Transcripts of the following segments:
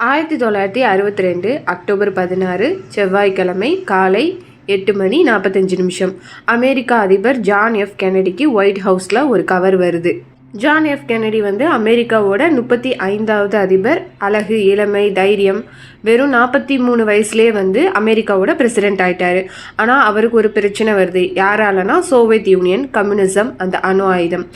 1962 October 16 செவ்வாய்க்கிழமை காலை 8:45 America அதிபர் ஜான் எஃப் கென்னடிக்கு ஒயிட் ஹவுஸில் ஒரு கவர் வருது. ஜான் எஃப் கென்னடி அமெரிக்காவோட 35வது அதிபர். அழகு, இளமை, தைரியம். வெறும் 43 வயசுலேயே அமெரிக்காவோட பிரசிடென்ட் ஆயிட்டாரு. ஆனால் அவருக்கு ஒரு பிரச்சனை வருது. யாராலனா சோவியத் யூனியன், கம்யூனிசம், அந்த அணு ஆயுதம்.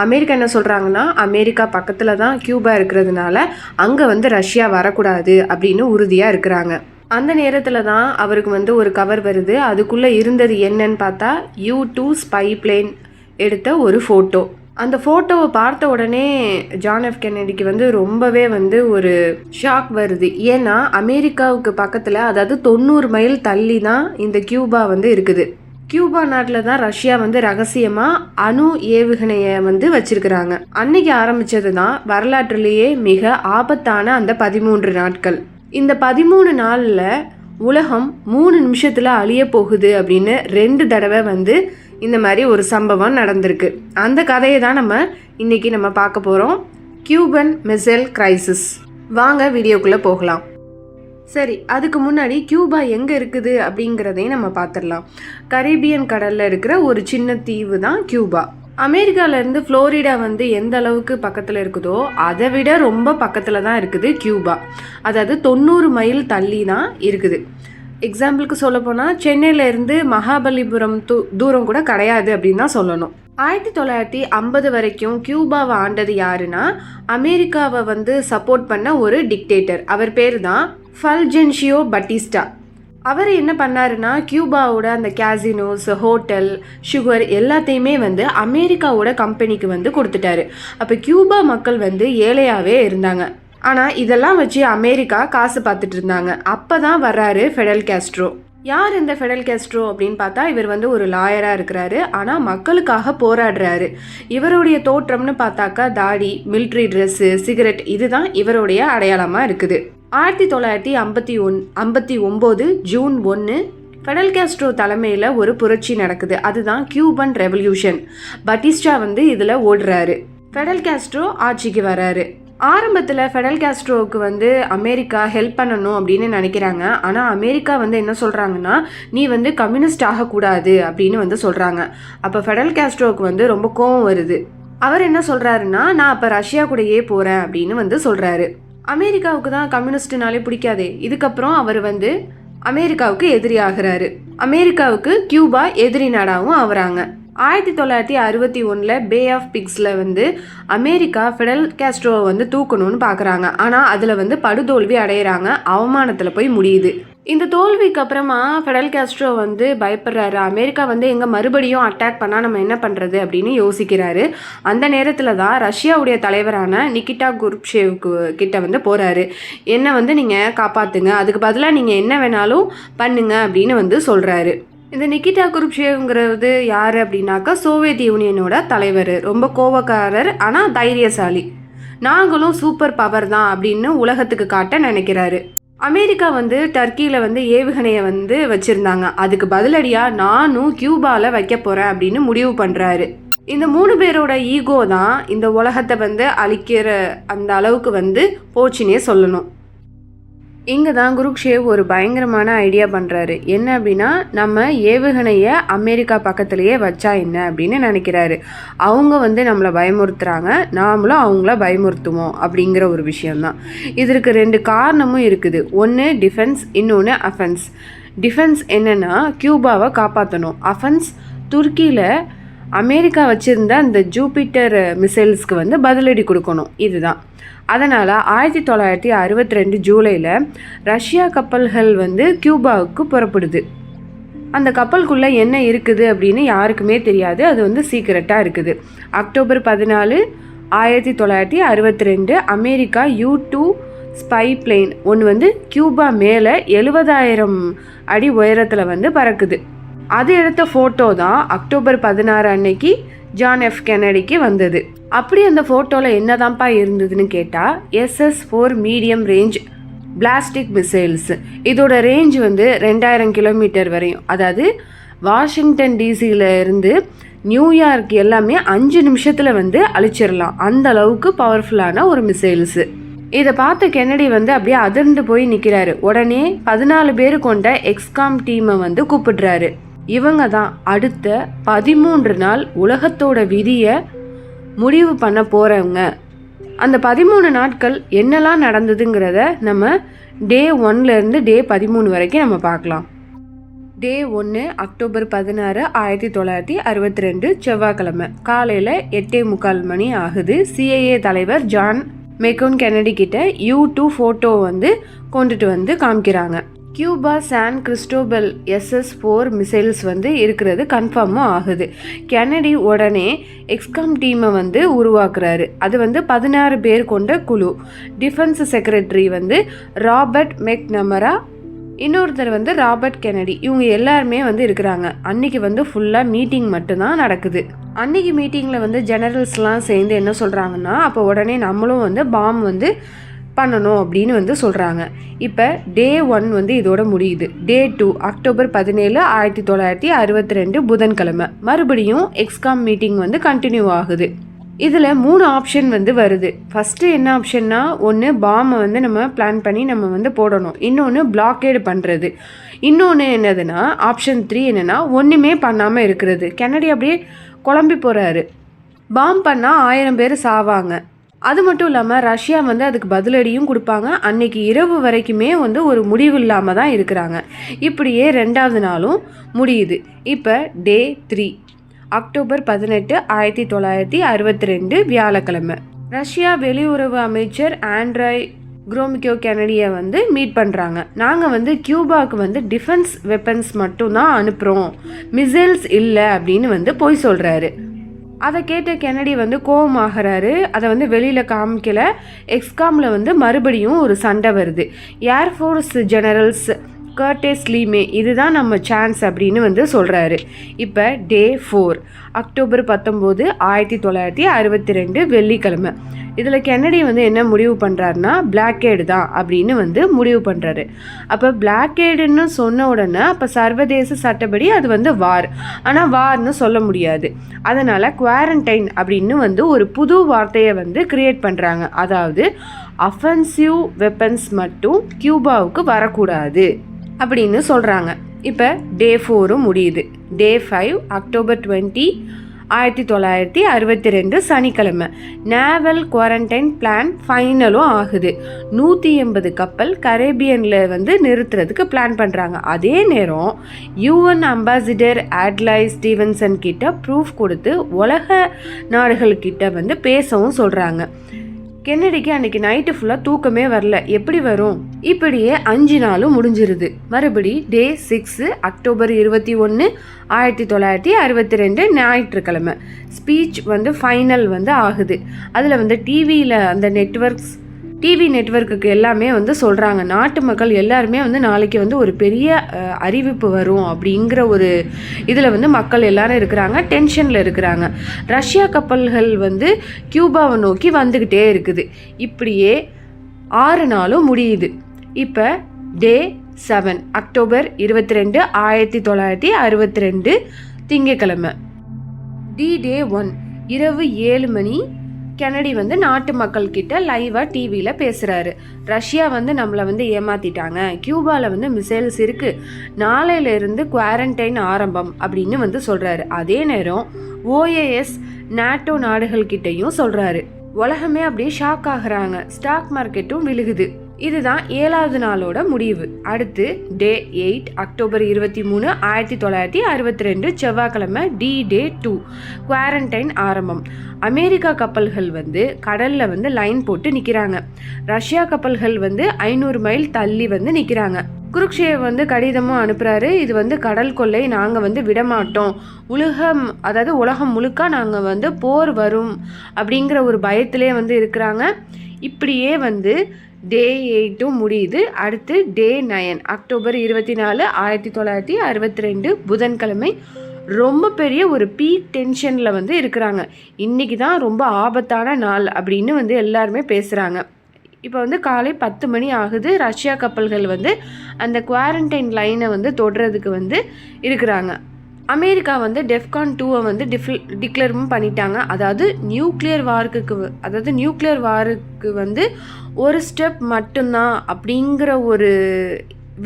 அமெரிக்கா என்ன சொல்கிறாங்கன்னா, அமெரிக்கா பக்கத்தில் தான் கியூபா இருக்கிறதுனால அங்கே ரஷ்யா வரக்கூடாது அப்படின்னு உறுதியாக இருக்கிறாங்க. அந்த நேரத்தில் தான் அவருக்கு ஒரு கவர் வருது. அதுக்குள்ளே இருந்தது என்னன்னு பார்த்தா U-2 ஸ்பை பிளேன் எடுத்த ஒரு ஃபோட்டோ. அந்த ஃபோட்டோவை பார்த்த உடனே ஜான் எஃப் கென்னடிக்கு ரொம்பவே ஒரு ஷாக் வருது. ஏன்னா அமெரிக்காவுக்கு பக்கத்தில், அதாவது 90 மைல் தள்ளி தான் இந்த கியூபா இருக்குது. கியூபா நாட்டில் தான் ரஷ்யா ரகசியமாக அணு ஏவுகணையை வச்சிருக்கிறாங்க. அன்னைக்கு ஆரம்பித்தது தான் வரலாற்றிலேயே மிக ஆபத்தான அந்த 13 நாட்கள். இந்த 13 நாளில் உலகம் 3 நிமிஷத்தில் அழிய போகுது அப்படின்னு 2 தடவை இந்த மாதிரி ஒரு சம்பவம் நடந்திருக்கு. அந்த கதையை தான் இன்னைக்கு நம்ம பார்க்க போகிறோம். Cuban missile crisis. வாங்க வீடியோக்குள்ளே போகலாம். சரி, அதுக்கு முன்னாடி கியூபா எங்கே இருக்குது அப்படிங்கிறதையும் நம்ம பார்த்துடலாம். கரீபியன் கடலில் இருக்கிற ஒரு சின்ன தீவு தான் கியூபா. அமெரிக்காவிலேருந்து ஃப்ளோரிடா எந்த அளவுக்கு பக்கத்தில் இருக்குதோ அதை விட ரொம்ப பக்கத்தில் தான் இருக்குது கியூபா. அதாவது 90 மைல் தள்ளி தான் இருக்குது. எக்ஸாம்பிளுக்கு சொல்ல போனால் சென்னையிலேருந்து மகாபலிபுரம் தூரம் கூட கிடையாது அப்படின்னு தான் சொல்லணும். 1950 வரைக்கும் கியூபாவை ஆண்டது யாருன்னா, அமெரிக்காவை சப்போர்ட் பண்ண ஒரு டிக்டேட்டர். அவர் பேர் தான் ஃபல்ஜென்ஷியோ பட்டிஸ்டா. அவர் என்ன பண்ணாருன்னா, கியூபாவோட அந்த கேசினோஸ், ஹோட்டல், சுகர் எல்லாத்தையுமே அமெரிக்காவோட கம்பெனிக்கு கொடுத்துட்டாரு. அப்போ கியூபா மக்கள் ஏழையாகவே இருந்தாங்க. ஆனால் இதெல்லாம் வச்சு அமெரிக்கா காசு பார்த்துட்டு இருந்தாங்க. அப்போ தான் வர்றாரு ஃபெடல் காஸ்ட்ரோ. யார் இந்த ஃபெடல் காஸ்ட்ரோ அப்படின்னு பார்த்தா, இவர் ஒரு லாயராக இருக்கிறாரு. ஆனால் மக்களுக்காக போராடுறாரு. இவருடைய தோற்றம்னு பார்த்தாக்கா தாடி, மிலிட்ரி ட்ரெஸ்ஸு, சிகரெட், இதுதான் இவருடைய அடையாளமாக இருக்குது. 1959 ஜூன் 1 ஃபெடல் காஸ்ட்ரோ தலைமையில் ஒரு புரட்சி நடக்குது. அதுதான் கியூபன் ரெவல்யூஷன். பட்டிஸ்டா இதில் ஓடுறாரு. ஃபெடல் காஸ்ட்ரோ ஆட்சிக்கு வராரு. ஆரம்பத்தில் ஃபெடல் காஸ்ட்ரோவுக்கு அமெரிக்கா ஹெல்ப் பண்ணணும் அப்படின்னு நினைக்கிறாங்க. ஆனால் அமெரிக்கா என்ன சொல்கிறாங்கன்னா, நீ கம்யூனிஸ்ட் ஆகக்கூடாது அப்படின்னு சொல்கிறாங்க. அப்போ ஃபெடல் காஸ்ட்ரோவுக்கு ரொம்ப கோவம் வருது. அவர் என்ன சொல்கிறாருன்னா, நான் அப்போ ரஷ்யா கூடயே போகிறேன் அப்படின்னு சொல்கிறாரு. அமெரிக்காவுக்கு தான் கம்யூனிஸ்ட்னாலே பிடிக்காதே. இதுக்கப்புறம் அவர் அமெரிக்காவுக்கு எதிரி ஆகிறாரு. அமெரிக்காவுக்கு கியூபா எதிரி நாடாகவும் ஆகுறாங்க. 1961 பே ஆஃப் பிக்ஸில் அமெரிக்கா ஃபெடல் காஸ்ட்ரோவை தூக்கணும்னு பார்க்குறாங்க. ஆனால் அதில் படுதோல்வி அடைகிறாங்க. அவமானத்தில் போய் முடியுது. இந்த தோல்விக்கு அப்புறமா ஃபெடல் காஸ்ட்ரோ பயப்படுறாரு. அமெரிக்கா எங்கே மறுபடியும் அட்டாக் பண்ணால் நம்ம என்ன பண்ணுறது அப்படின்னு யோசிக்கிறாரு. அந்த நேரத்தில் தான் ரஷ்யாவுடைய தலைவரான நிகிட்டா குருப்ஷேவுக்கு கிட்ட போகிறாரு. என்ன நீங்கள் காப்பாற்றுங்க, அதுக்கு பதிலாக நீங்கள் என்ன வேணாலும் பண்ணுங்க அப்படின்னு சொல்கிறாரு. இந்த நிகிட்டா குருப்ஷேவ்ங்கிறது யார் அப்படின்னாக்கா, சோவியத் யூனியனோட தலைவர். ரொம்ப கோபக்காரர், ஆனால் தைரியசாலி. நாங்களும் சூப்பர் பவர் தான் அப்படின்னு உலகத்துக்கு காட்ட நினைக்கிறாரு. அமெரிக்கா டர்க்கியில் ஏவுகணையை வச்சுருந்தாங்க. அதுக்கு பதிலடியாக நானும் கியூபாவில் வைக்க போகிறேன் அப்படின்னு முடிவு பண்ணுறாரு. இந்த 3 பேரோட ஈகோ தான் இந்த உலகத்தை அழிக்கிற அந்த அளவுக்கு போச்சுன்னே சொல்லணும். இங்கே தான் குருக்ஷேவ் ஒரு பயங்கரமான ஐடியா பண்ணுறாரு. என்ன அப்படின்னா, நம்ம ஏவுகணையை அமெரிக்கா பக்கத்துலேயே வச்சா என்ன அப்படின்னு நினைக்கிறாரு. அவங்க நம்மளை பயமுறுத்துகிறாங்க, நாமளும் அவங்கள பயமுறுத்துவோம் அப்படிங்கிற ஒரு விஷயந்தான். இதற்கு 2 காரணமும் இருக்குது. ஒன்று டிஃபென்ஸ், இன்னொன்று அஃபென்ஸ். டிஃபென்ஸ் என்னென்னா கியூபாவை காப்பாற்றணும். அஃபென்ஸ் துருக்கியில் அமெரிக்கா வச்சுருந்த அந்த ஜூபிட்டர் மிசைல்ஸ்க்கு பதிலடி கொடுக்கணும். இதுதான். அதனால் 1962 ஜூலையில் ரஷ்யா கப்பல்கள் கியூபாவுக்கு புறப்படுது. அந்த கப்பலுக்குள்ளே என்ன இருக்குது அப்படின்னு யாருக்குமே தெரியாது. அது சீக்கிரட்டாக இருக்குது. October 14 1962 America U-2 spy plane ஒன்று கியூபா மேலே 70,000 அடி உயரத்தில் பறக்குது. அது எடுத்த ஃபோட்டோ தான் அக்டோபர் 16 அன்னைக்கு ஜான் எஃப் கென்னடிக்கு வந்தது. அப்படி அந்த ஃபோட்டோவில் என்னதான்ப்பா இருந்ததுன்னு கேட்டால், SS-4 medium range plastic missiles. இதோட ரேஞ்ச் 2000 கிலோமீட்டர் வரையும். அதாவது வாஷிங்டன் டிசியில் இருந்து நியூயார்க் எல்லாமே 5 நிமிஷத்தில் அழிச்சிடலாம். அந்த அளவுக்கு பவர்ஃபுல்லான ஒரு மிசைல்ஸு. இதை பார்த்த கென்னடி வந்து அப்படியே அதிர்ந்து போய் நிற்கிறாரு. உடனே 14 பேர் கொண்ட எக்ஸ்காம் டீமை வந்து கூப்பிடுறாரு. இவங்க தான் அடுத்த 13 நாள் உலகத்தோட விதியை முடிவு பண்ண போகிறவங்க. அந்த 13 நாட்கள் என்னெல்லாம் நடந்ததுங்கிறத நம்ம டே 1லேருந்து டே 13 வரைக்கும் நம்ம பார்க்கலாம். டே 1 அக்டோபர் 16, 1962 செவ்வாய்க்கிழமை காலையில் 8:45 மணி ஆகுது. சிஐஏ தலைவர் ஜான் மெக்கோன் கென்னடி கிட்ட U-2 ஃபோட்டோ வந்து கொண்டுட்டு வந்து காமிக்கிறாங்க. Cuba San Cristobal SS-4 missiles வந்து இருக்கிறது கன்ஃபார்மும் ஆகுது. கென்னடி உடனே எக்ஸ்காம் டீமை வந்து உருவாக்குறாரு. அது வந்து 16 பேர் கொண்ட குழு. டிஃபென்ஸ் செக்ரட்டரி வந்து ராபர்ட் மெக்நமரா, இன்னொருத்தர் வந்து ராபர்ட் கென்னடி. இவங்க எல்லாருமே வந்து இருக்கிறாங்க. அன்னைக்கு வந்து ஃபுல்லாக மீட்டிங் மட்டும்தான் நடக்குது. அன்னைக்கு மீட்டிங்கில் வந்து ஜெனரல்ஸ்லாம் சேர்ந்து என்ன சொல்கிறாங்கன்னா, அப்போ உடனே நம்மளும் வந்து பாம் வந்து பண்ணணும் அப்படின்னு வந்து சொல்கிறாங்க. இப்போ டே 1 வந்து இதோட முடியுது. டே 2 அக்டோபர் 17, 1962 புதன்கிழமை மறுபடியும் எக்ஸ்காம் மீட்டிங் வந்து கண்டினியூ ஆகுது. இதில் 3 ஆப்ஷன் வந்து வருது. ஃபஸ்ட்டு என்ன ஆப்ஷன்னா, ஒன்று பாமை வந்து நம்ம பிளான் பண்ணி நம்ம வந்து போடணும், இன்னொன்று பிளாக்கேடு பண்ணுறது, இன்னொன்று என்னதுன்னா ஆப்ஷன் 3 என்னென்னா ஒன்றுமே பண்ணாமல் இருக்கிறது. கென்னடி அப்படியே குழம்பி போகிறாரு. பாம் பண்ணால் 1000 பேர் சாவாங்க. அது மட்டும் இல்லாமல் ரஷ்யா வந்து அதுக்கு பதிலடியும் கொடுப்பாங்க. அன்னைக்கு இரவு வரைக்குமே வந்து ஒரு முடிவு இல்லாமல் தான் இருக்கிறாங்க. இப்படியே 2வது நாளும் முடியுது. இப்போ டே 3 அக்டோபர் 18, 1962 வியாழக்கிழமை ரஷ்யா வெளியுறவு அமைச்சர் ஆண்ட்ரை குரோமிக்கோ கென்னடியை வந்து மீட் பண்ணுறாங்க. நாங்கள் வந்து கியூபாவுக்கு வந்து டிஃபென்ஸ் வெப்பன்ஸ் மட்டும்தான் அனுப்புகிறோம், மிசைல்ஸ் இல்லை அப்படின்னு வந்து போய் சொல்கிறாரு. அதை கேட்ட கென்னடி வந்து கோபமாகறாரு. அதை வந்து வெளியில் காமிக்கல. எக்ஸ்காமில் வந்து மறுபடியும் ஒரு சண்டை வருது. ஏர்ஃபோர்ஸ் ஜெனரல்ஸ் கர்டேஸ் லீமே இதுதான் நம்ம சான்ஸ் அப்படின்னு வந்து சொல்கிறாரு. இப்போ டே 4 அக்டோபர் 19, 1962 வெள்ளிக்கிழமை. இதில் கென்னடி வந்து என்ன முடிவு பண்ணுறாருனா, பிளாக்கேடு தான் அப்படின்னு வந்து முடிவு பண்ணுறாரு. அப்போ பிளாக்கேடுன்னு சொன்ன உடனே அப்போ சர்வதேச சட்டப்படி அது வந்து வார், ஆனால் வார்னு சொல்ல முடியாது. அதனால் குவாரண்டைன் அப்படின்னு வந்து ஒரு புது வார்த்தையை வந்து கிரியேட் பண்ணுறாங்க. அதாவது அஃபென்சிவ் வெப்பன்ஸ் மட்டும் கியூபாவுக்கு வரக்கூடாது அப்படின்னு சொல்கிறாங்க. இப்போ டே 4 முடியுது. டே 5 அக்டோபர் 20, 1962 சனிக்கிழமை நேவல் குவாரண்டைன் பிளான் ஃபைனலும் ஆகுது. 180 கப்பல் கரேபியனில் வந்து நிறுத்துறதுக்கு பிளான் பண்ணுறாங்க. அதே நேரம் UN அம்பாசிடர் ஆட்லை ஸ்டீவன்சன் கிட்ட ப்ரூஃப் கொடுத்து உலக நாடுகள்கிட்ட வந்து பேசவும் சொல்கிறாங்க. கென்னடிக்கு அன்னைக்கு நைட்டு ஃபுல்லாக தூக்கமே வரல. எப்படி வரும்? இப்படியே 5 நாளும் முடிஞ்சிருது. மறுபடி டே 6 அக்டோபர் 21, 1962 ஞாயிற்றுக்கிழமை ஸ்பீச் வந்து ஃபைனல் வந்து ஆகுது. அதில் வந்து டிவியில் அந்த டிவி நெட்வொர்க்குக்கு எல்லாமே வந்து சொல்கிறாங்க, நாட்டு மக்கள் எல்லாருமே வந்து நாளைக்கு வந்து ஒரு பெரிய அறிவிப்பு வரும் அப்படிங்கிற ஒரு இதில் வந்து மக்கள் எல்லாரும் இருக்கிறாங்க, டென்ஷனில் இருக்கிறாங்க. ரஷ்யா கப்பல்கள் வந்து கியூபாவை நோக்கி வந்துக்கிட்டே இருக்குது. இப்படியே 6 நாளும் முடியுது. இப்போ டே 7 அக்டோபர் 22, 1962 திங்கட்கிழமை டே 1 இரவு 7 மணி கென்னடி வந்து நாட்டு மக்கள் கிட்ட லைவாக டிவியில் பேசுகிறாரு. ரஷ்யா வந்து நம்மளை வந்து ஏமாற்றிட்டாங்க, கியூபாவில் வந்து மிசைல்ஸ் இருக்குது, நாளையிலேருந்து குவாரண்டைன் ஆரம்பம் அப்படின்னு வந்து சொல்கிறாரு. அதே நேரம் OAS NATO நாடுகள்கிட்டையும் சொல்கிறாரு. உலகமே அப்படியே ஷாக் ஆகுறாங்க. ஸ்டாக் மார்க்கெட்டும் விழுகுது. இதுதான் 7வது நாளோட முடிவு. அடுத்து டே 8 அக்டோபர் 23, 1962 செவ்வாய்க்கிழமை டே 2 குவாரண்டைன் ஆரம்பம். அமெரிக்கா கப்பல்கள் வந்து கடலில் வந்து லைன் போட்டு நிற்கிறாங்க. ரஷ்யா கப்பல்கள் வந்து 500 மைல் தள்ளி வந்து நிற்கிறாங்க. குருக்ஷேவ் வந்து கடிதமும் அனுப்புகிறாரு. இது வந்து கடல் கொள்ளை, நாங்கள் வந்து விடமாட்டோம், உலகம் முழுக்க நாங்கள் வந்து போர் வரும் அப்படிங்கிற ஒரு பயத்திலே வந்து இருக்கிறாங்க. இப்படியே வந்து டே 8 முடியுது. அடுத்து டே 9 அக்டோபர் 24, 1962 புதன்கிழமை ரொம்ப பெரிய ஒரு பீக் டென்ஷனில் வந்து இருக்கிறாங்க. இன்றைக்கி தான் ரொம்ப ஆபத்தான நாள் அப்படின்னு வந்து எல்லாருமே பேசுகிறாங்க. இப்போ வந்து காலை 10 மணி ஆகுது. ரஷ்யா கப்பல்கள் வந்து அந்த குவாரண்டைன் லைனை வந்து தொடுறதுக்கு வந்து இருக்கிறாங்க. அமெரிக்கா வந்து டெஃப்கான் 2 வந்து டிக்ளேரும் பண்ணிட்டாங்க. அதாவது நியூக்ளியர் வாருக்கு வந்து ஒரு ஸ்டெப் மட்டும்தான் அப்படிங்கிற ஒரு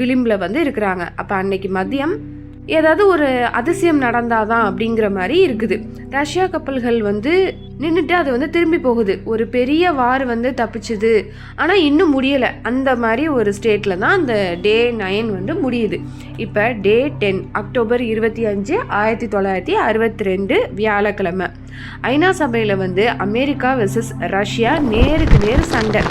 விளிம்பில் வந்து இருக்கிறாங்க. அப்போ அன்னைக்கு மதியம் ஏதாவது ஒரு அதிசயம் நடந்தாதான் அப்படிங்கிற மாதிரி இருக்குது. ரஷ்யா கப்பல்கள் வந்து நின்றுட்டு அது வந்து திரும்பி போகுது. ஒரு பெரிய வார் வந்து தப்பிச்சுது, ஆனால் இன்னும் முடியலை. அந்த மாதிரி ஒரு ஸ்டேட்டில் தான் அந்த டே 9 வந்து முடியுது. இப்போ டே 10 அக்டோபர் 25 1962 வியாழக்கிழமை ஐநா சபையில் வந்து அமெரிக்கா வெர்சஸ் ரஷ்யா நேருக்கு நேர் சண்டை.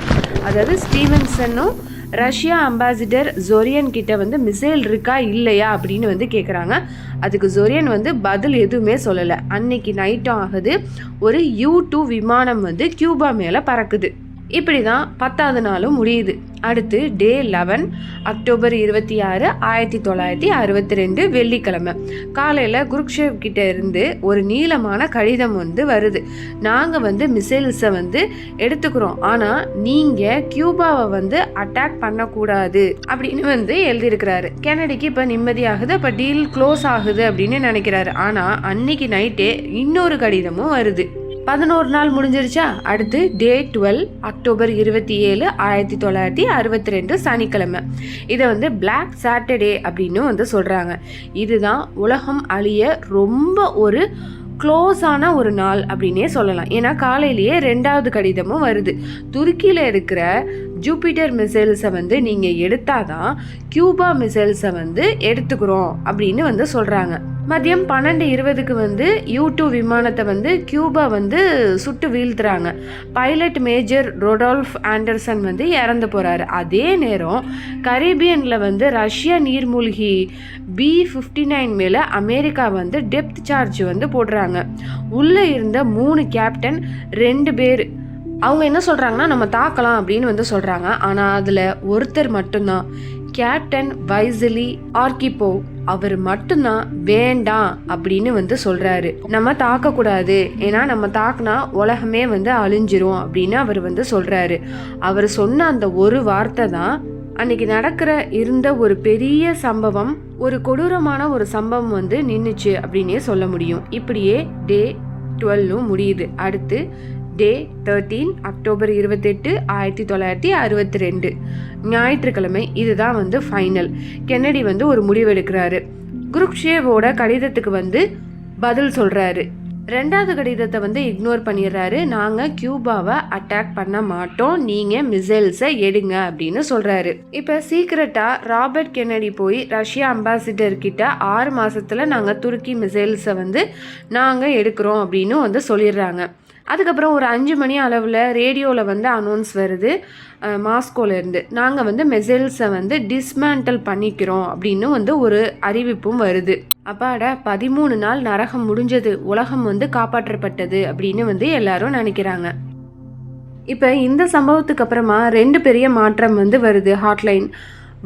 அதாவது ஸ்டீவன்சனும் ரஷ்யா அம்பாசிடர் ஜொரியன் கிட்ட வந்து மிசைல் இருக்கா இல்லையா அப்படின்னு வந்து கேட்குறாங்க. அதுக்கு ஜொரியன் வந்து பதில் எதுவுமே சொல்லலை. அன்னைக்கு நைட்டும் ஆகுது, ஒரு U-2 விமானம் வந்து கியூபா மேலே பறக்குது. இப்படி தான் 10வது நாளும் முடியுது. அடுத்து டே 11 அக்டோபர் 26 1962 வெள்ளிக்கிழமை காலையில் குருக்ஷேவ் கிட்ட இருந்து ஒரு நீளமான கடிதம் வந்து வருது. நாங்கள் வந்து மிசைல்ஸை வந்து எடுத்துக்கிறோம், ஆனால் நீங்கள் கியூபாவை வந்து அட்டாக் பண்ணக்கூடாது அப்படின்னு வந்து எழுதியிருக்கிறாரு. கென்னடிக்கு இப்போ நிம்மதியாகுது, அப்போ டீல் க்ளோஸ் ஆகுது அப்படின்னு நினைக்கிறாரு. ஆனால் அன்னைக்கு நைட்டே இன்னொரு கடிதமும் வருது. 11 நாள் முடிஞ்சிருச்சா? அடுத்து டே 12 அக்டோபர் 27 1962 சனிக்கிழமை. இதை வந்து பிளாக் சாட்டர்டே அப்படின்னு வந்து சொல்கிறாங்க. இதுதான் உலகம் அழிய ரொம்ப ஒரு க்ளோஸான ஒரு நாள் அப்படின்னே சொல்லலாம். ஏன்னா காலையிலேயே 2வது கடிதமும் வருது. துருக்கியில் இருக்கிற ஜூபிட்டர் மிசைல்ஸை வந்து நீங்கள் எடுத்தாதான் கியூபா மிசைல்ஸை வந்து எடுத்துக்கிறோம் அப்படின்னு வந்து சொல்கிறாங்க. மதியம் 12:20 வந்து U-2 விமானத்தை வந்து கியூபா வந்து சுட்டு வீழ்த்துறாங்க. பைலட் மேஜர் ரொடால்ஃப் ஆண்டர்சன் வந்து இறந்து போகிறாரு. அதே நேரம் கரீபியனில் வந்து ரஷ்யா நீர்மூழ்கி B-59 மேலே அமெரிக்கா வந்து டெப்த் சார்ஜ் வந்து போடுறாங்க. உள்ளே இருந்த 3 கேப்டன் 2 பேர் அவங்க என்ன சொல்கிறாங்கன்னா நம்ம தாக்கலாம் அப்படின்னு வந்து சொல்கிறாங்க. ஆனால் அதில் ஒருத்தர் மட்டும்தான், கேப்டன் வைசிலி ஆர்கிபோ, அவர் மட்டும்தான் வேண்டாம் அப்படின்னு வந்து சொல்கிறாரு. நம்ம தாக்கக்கூடாது, ஏன்னா நம்ம தாக்குனா உலகமே வந்து அழிஞ்சிரும் அப்படின்னு அவர் வந்து சொல்கிறாரு. அவர் சொன்ன அந்த ஒரு வார்த்தை தான் அன்னைக்கு இருந்த ஒரு பெரிய சம்பவம், ஒரு கொடூரமான ஒரு சம்பவம் வந்து நின்றுச்சு அப்படின்னே சொல்ல முடியும். இப்படியே டே 12 முடியுது. அடுத்து டே 13 அக்டோபர் 28 1962 ஞாயிற்றுக்கிழமை. இதுதான் வந்து ஃபைனல். கென்னடி வந்து ஒரு முடிவெடுக்கிறாரு. குருக்ஷேவோட கடிதத்துக்கு வந்து பதில் சொல்கிறாரு. 2வது கடிதத்தை வந்து இக்னோர் பண்ணிடுறாரு. நாங்கள் கியூபாவை அட்டாக் பண்ண மாட்டோம், நீங்கள் மிசைல்ஸை எடுங்க அப்படின்னு சொல்கிறாரு. இப்போ சீக்ரெட்டாக ராபர்ட் கென்னடி போய் ரஷ்யா அம்பாசிடர் கிட்ட 6 மாதத்தில் நாங்கள் துருக்கி மிசைல்ஸை வந்து நாங்கள் எடுக்கிறோம் அப்படின்னு வந்து சொல்லிடுறாங்க. அதுக்கப்புறம் ஒரு 5 மணி அளவில் ரேடியோவில் வந்து அனௌன்ஸ் வருது மாஸ்கோலேருந்து, நாங்கள் வந்து மிசைல்ஸை வந்து டிஸ்மேண்டல் பண்ணிக்கிறோம் அப்படின்னு வந்து ஒரு அறிவிப்பும் வருது. அப்பாட 13 நாள் நரகம் முடிஞ்சது, உலகம் வந்து காப்பாற்றப்பட்டது அப்படின்னு வந்து எல்லாரும் நினைக்கிறாங்க. இப்போ இந்த சம்பவத்துக்கு அப்புறமா 2 பெரிய மாற்றம் வந்து வருது. ஹாட்லைன்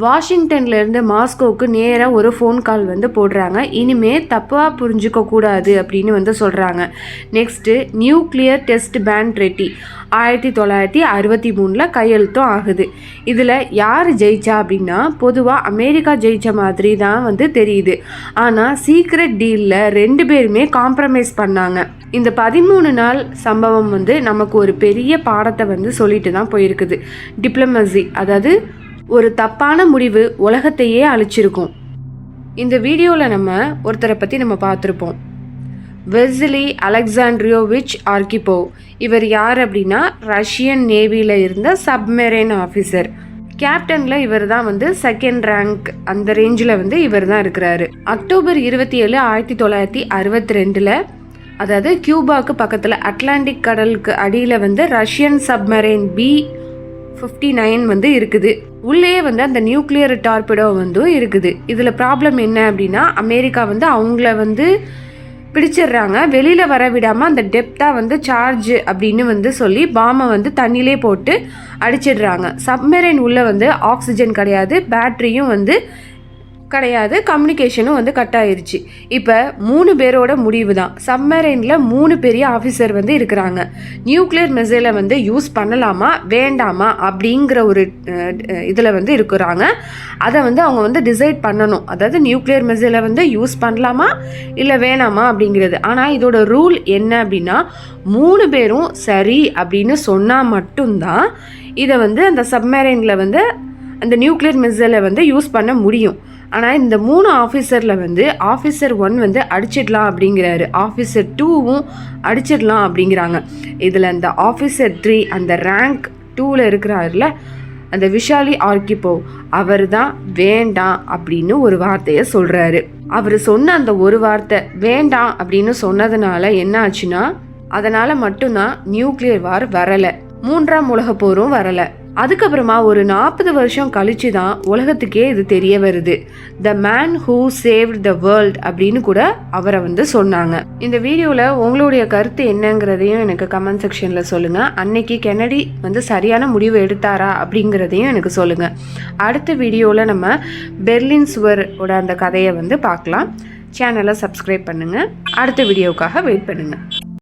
வாஷிங்டன்லேருந்து மாஸ்கோவுக்கு நேராக ஒரு ஃபோன் கால் வந்து போடுறாங்க. இனிமே தப்பாக புரிஞ்சுக்க கூடாது அப்படின்னு வந்து சொல்கிறாங்க. Next nuclear test ban treaty 1963 கையெழுத்தும் ஆகுது. இதில் யார் ஜெயிச்சா அப்படின்னா பொதுவாக அமெரிக்கா ஜெயித்த மாதிரி தான் வந்து தெரியுது. ஆனால் சீக்ரெட் டீலில் 2 பேருமே காம்ப்ரமைஸ் பண்ணாங்க. இந்த 13 நாள் சம்பவம் வந்து நமக்கு ஒரு பெரிய பாடத்தை வந்து சொல்லிட்டு தான் போயிருக்குது. டிப்ளமசி, அதாவது ஒரு தப்பான முடிவு உலகத்தையே அழிச்சிருக்கும். இந்த வீடியோவில் நம்ம ஒருத்தரை பற்றி நம்ம பார்த்துருப்போம், வெசிலி அலெக்சாண்ட்ரியோவிச் ஆர்கிபோ. இவர் யார் அப்படின்னா ரஷ்யன் நேவியில் இருந்த சப்மெரைன் ஆஃபீஸர். கேப்டனில் இவர் தான் வந்து 2nd ரேங்க், அந்த ரேஞ்சில் வந்து இவர் தான் இருக்கிறாரு. அக்டோபர் 27 1962 அதாவது கியூபாவுக்கு பக்கத்தில் அட்லாண்டிக் கடலுக்கு அடியில் வந்து ரஷ்யன் சப்மரைன் B-59 வந்து இருக்குது. உள்ளே வந்து அந்த நியூக்ளியர் டார்பிடோ வந்து இருக்குது. இதில் ப்ராப்ளம் என்ன அப்படின்னா அமெரிக்கா வந்து அவங்கள வந்து பிடிச்சிடுறாங்க, வெளியில் வர விடாமல் அந்த டெப்த்தாக வந்து சார்ஜ் அப்படின்னு வந்து சொல்லி பாமை வந்து தண்ணியிலே போட்டு அடிச்சிடுறாங்க. சப்மெரைன் உள்ளே வந்து ஆக்சிஜன் கிடையாது, பேட்ரியும் வந்து கிடையாது, கம்யூனிகேஷனும் வந்து கட் ஆயிருச்சு. இப்போ 3 பேரோட முடிவு தான். சப்மரைனில் 3 பெரிய ஆஃபீஸர் வந்து இருக்கிறாங்க. நியூக்ளியர் மிசைலை வந்து யூஸ் பண்ணலாமா வேண்டாமா அப்படிங்கிற ஒரு இதில் வந்து இருக்கிறாங்க. அதை வந்து அவங்க வந்து டிசைட் பண்ணணும். அதாவது நியூக்ளியர் மிசைலை வந்து யூஸ் பண்ணலாமா இல்லை வேணாமா அப்படிங்கிறது. ஆனால் இதோட ரூல் என்ன அப்படின்னா 3 பேரும் சரி அப்படின்னு சொன்னால் மட்டும்தான் இதை வந்து அந்த சப்மரைனில் வந்து அந்த நியூக்ளியர் மிசைலை வந்து யூஸ் பண்ண முடியும். ஆனால் இந்த 3 ஆஃபீஸரில் வந்து ஆஃபீஸர் 1 வந்து அடிச்சிடலாம் அப்படிங்கிறாரு, ஆஃபீஸர் 2வும் அடிச்சிடலாம் அப்படிங்கிறாங்க. இதில் அந்த ஆஃபீஸர் 3 அந்த ரேங்க் 2ல் இருக்கிறாருல அந்த விஷாலி ஆர்கிபோவ், அவர் தான் வேண்டாம் அப்படின்னு ஒரு வார்த்தையை சொல்கிறாரு. அவர் சொன்ன அந்த ஒரு வார்த்தை வேண்டாம் அப்படின்னு சொன்னதுனால என்ன ஆச்சுன்னா அதனால் மட்டும்தான் நியூக்ளியர் வார் வரலை, 3ஆம் உலகப் போரும் வரலை. அதுக்கப்புறமா ஒரு 40 வருஷம் கழிச்சு தான் உலகத்துக்கே இது தெரிய வருது. The man who saved the world அப்படின்னு கூட அவரை வந்து சொன்னாங்க. இந்த வீடியோவில் உங்களுடைய கருத்து என்னங்கிறதையும் எனக்கு கமெண்ட் செக்ஷனில் சொல்லுங்கள். அன்னைக்கு கென்னடி வந்து சரியான முடிவு எடுத்தாரா அப்படிங்கிறதையும் எனக்கு சொல்லுங்கள். அடுத்த வீடியோவில் நம்ம பெர்லின் சுவரோட அந்த கதையை வந்து பார்க்கலாம். சேனலை சப்ஸ்கிரைப் பண்ணுங்கள். அடுத்த வீடியோவுக்காக வெயிட் பண்ணுங்கள்.